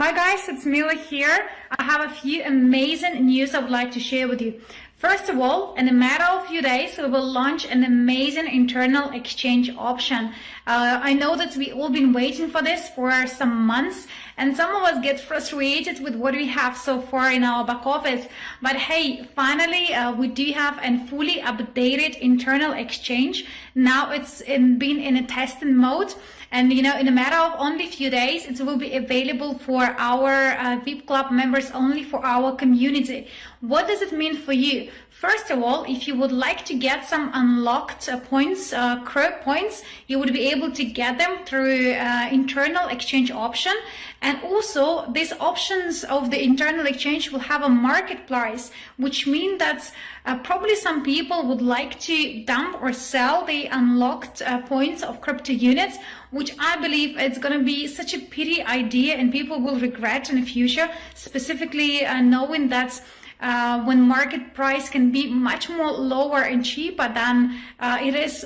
Hi guys, it's Mila here. I have a few amazing news I would like to share with you. First of all, in a matter of a few days, we will launch an amazing internal exchange option. I know that we all been waiting for this for some months, and some of us get frustrated with what we have so far in our back office. But hey, finally, we do have a fully updated internal exchange. Now it's been in a testing mode. And in a matter of only a few days, it will be available for our VIP Club members, only for our community. What does it mean for you? First of all, if you would like to get some unlocked points, CRUB points, you would be able to get them through internal exchange option. And also, these options of the internal exchange will have a market price, which means that probably some people would like to dump or sell the unlocked points of crypto units, which I believe it's going to be such a pity idea and people will regret in the future, specifically knowing that when market price can be much more lower and cheaper than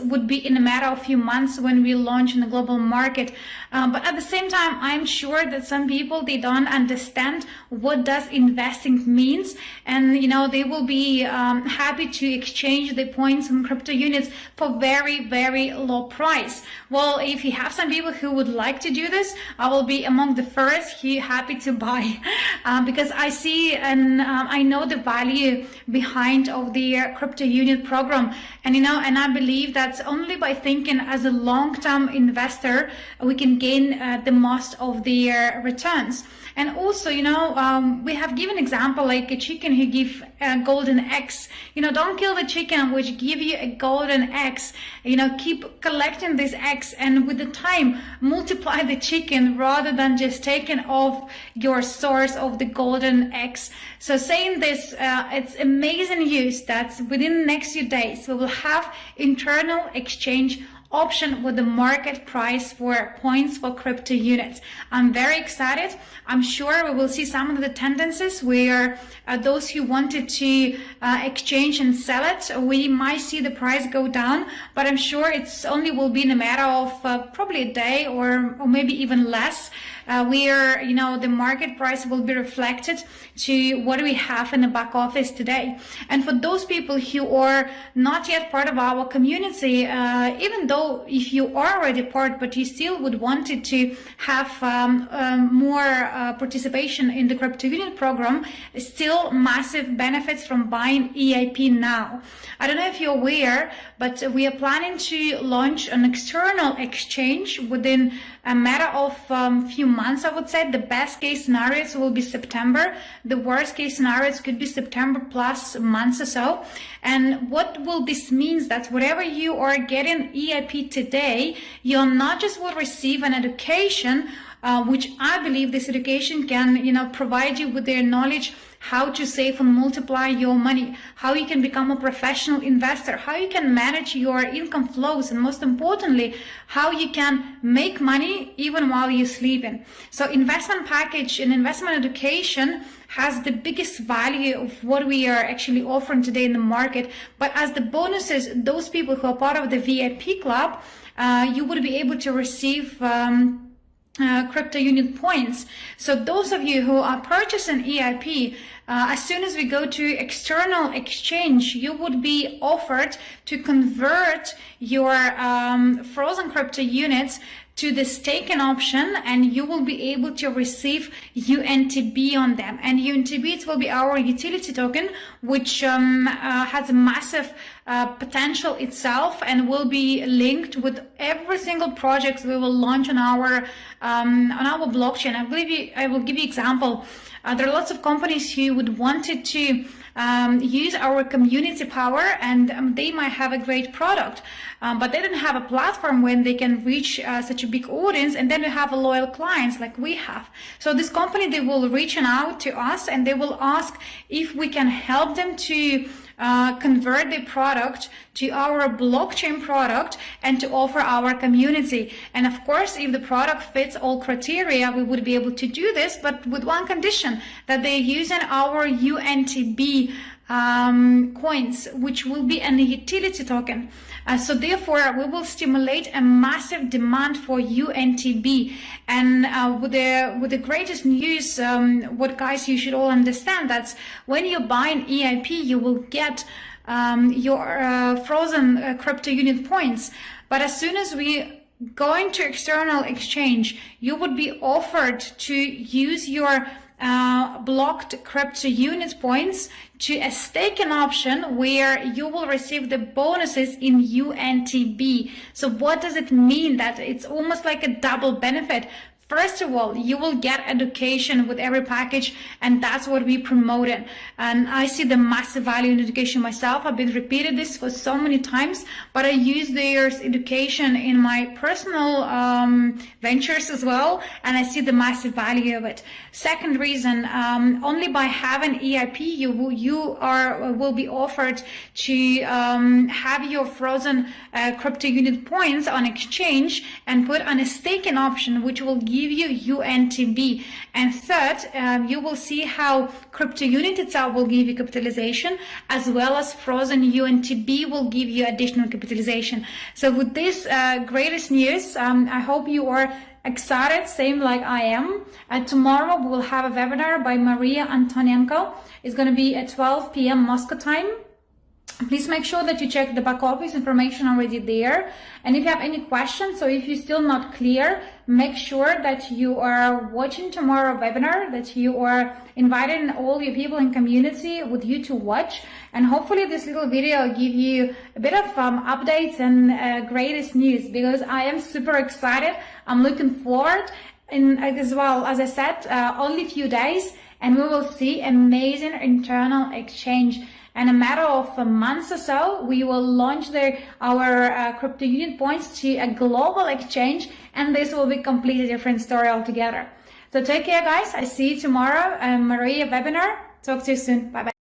would be in a matter of a few months when we launch in the global market. But at the same time, I'm sure that some people, they don't understand what does investing means, and they will be happy to exchange the points and crypto units for very, very low price. Well, if you have some people who would like to do this, I will be among the first who happy to buy because I see and I know the value behind of the crypto unit program, and I believe that only by thinking as a long-term investor we can gain the most of the returns. And also, we have given example like a chicken who give golden eggs. Don't kill the chicken which give you a golden eggs. Keep collecting these eggs, and with the time multiply the chicken rather than just taking off your source of the golden eggs. So saying this, it's amazing news that within the next few days we will have internal exchange option with the market price for points for crypto units. I'm very excited. I'm sure we will see some of the tendencies where those who wanted to exchange and sell it, we might see the price go down, but I'm sure it's only will be in a matter of probably a day or maybe even less, where the market price will be reflected to what we have in the back office today. And for those people who are not yet part of our community, even though if you are already part but you still would wanted to have more participation in the crypto unit program, still massive benefits from buying EIP now. I don't know if you're aware, but we are planning to launch an external exchange within a matter of few months. I would say the best case scenarios will be September. The worst case scenarios could be September plus months or so. And what will this means that whatever you are getting EIP today, you'll not just will receive an education, which I believe this education can, provide you with their knowledge how to save and multiply your money, how you can become a professional investor, how you can manage your income flows, and most importantly, how you can make money even while you're sleeping. So investment package and investment education has the biggest value of what we are actually offering today in the market. But as the bonuses, those people who are part of the VIP club, you would be able to receive crypto unit points. So those of you who are purchasing EIP, as soon as we go to external exchange, you would be offered to convert your frozen crypto units to the staking option, and you will be able to receive UNTB on them. And UNTB will be our utility token, which has a massive potential itself and will be linked with every single project we will launch on our blockchain. I will give you example. There are lots of companies who would wanted to use our community power, and they might have a great product, but they don't have a platform when they can reach such a big audience, and then we have a loyal clients like we have. So this company, they will reach out to us and they will ask if we can help them to convert the product to our blockchain product and to offer our community. And of course, if the product fits all criteria, we would be able to do this, but with one condition, that they're using our UNTB coins, which will be an utility token. So therefore, we will stimulate a massive demand for UNTB. And with the greatest news, what guys you should all understand, that's when you buy an EIP, you will get your frozen crypto unit points. But as soon as we go into external exchange, you would be offered to use your blocked crypto unit points to a staking option where you will receive the bonuses in UNTB. So what does it mean? That it's almost like a double benefit. First of all, you will get education with every package, and that's what we promoted. And I see the massive value in education myself. I've been repeated this for so many times, but I use their education in my personal ventures as well, and I see the massive value of it. Second reason, only by having EIP, you will be offered to have your frozen crypto unit points on exchange and put on a staking option, which will give you UNTB. And third, you will see how crypto unit itself will give you capitalization, as well as frozen UNTB will give you additional capitalization. So with this greatest news, I hope you are excited, same like I am. Tomorrow we will have a webinar by Maria Antonenko. It's going to be at 12 p.m. Moscow time. Please make sure that you check the back office information already there. And if you have any questions, or if you're still not clear, make sure that you are watching tomorrow webinar, that you are inviting all your people in community with you to watch. And hopefully this little video will give you a bit of updates and greatest news, because I am super excited. I'm looking forward. And as well, as I said, only a few days, and we will see amazing internal exchange. In a matter of months or so, we will launch our crypto unit points to a global exchange, and this will be a completely different story altogether. So take care, guys. I see you tomorrow, Maria webinar. Talk to you soon. Bye bye.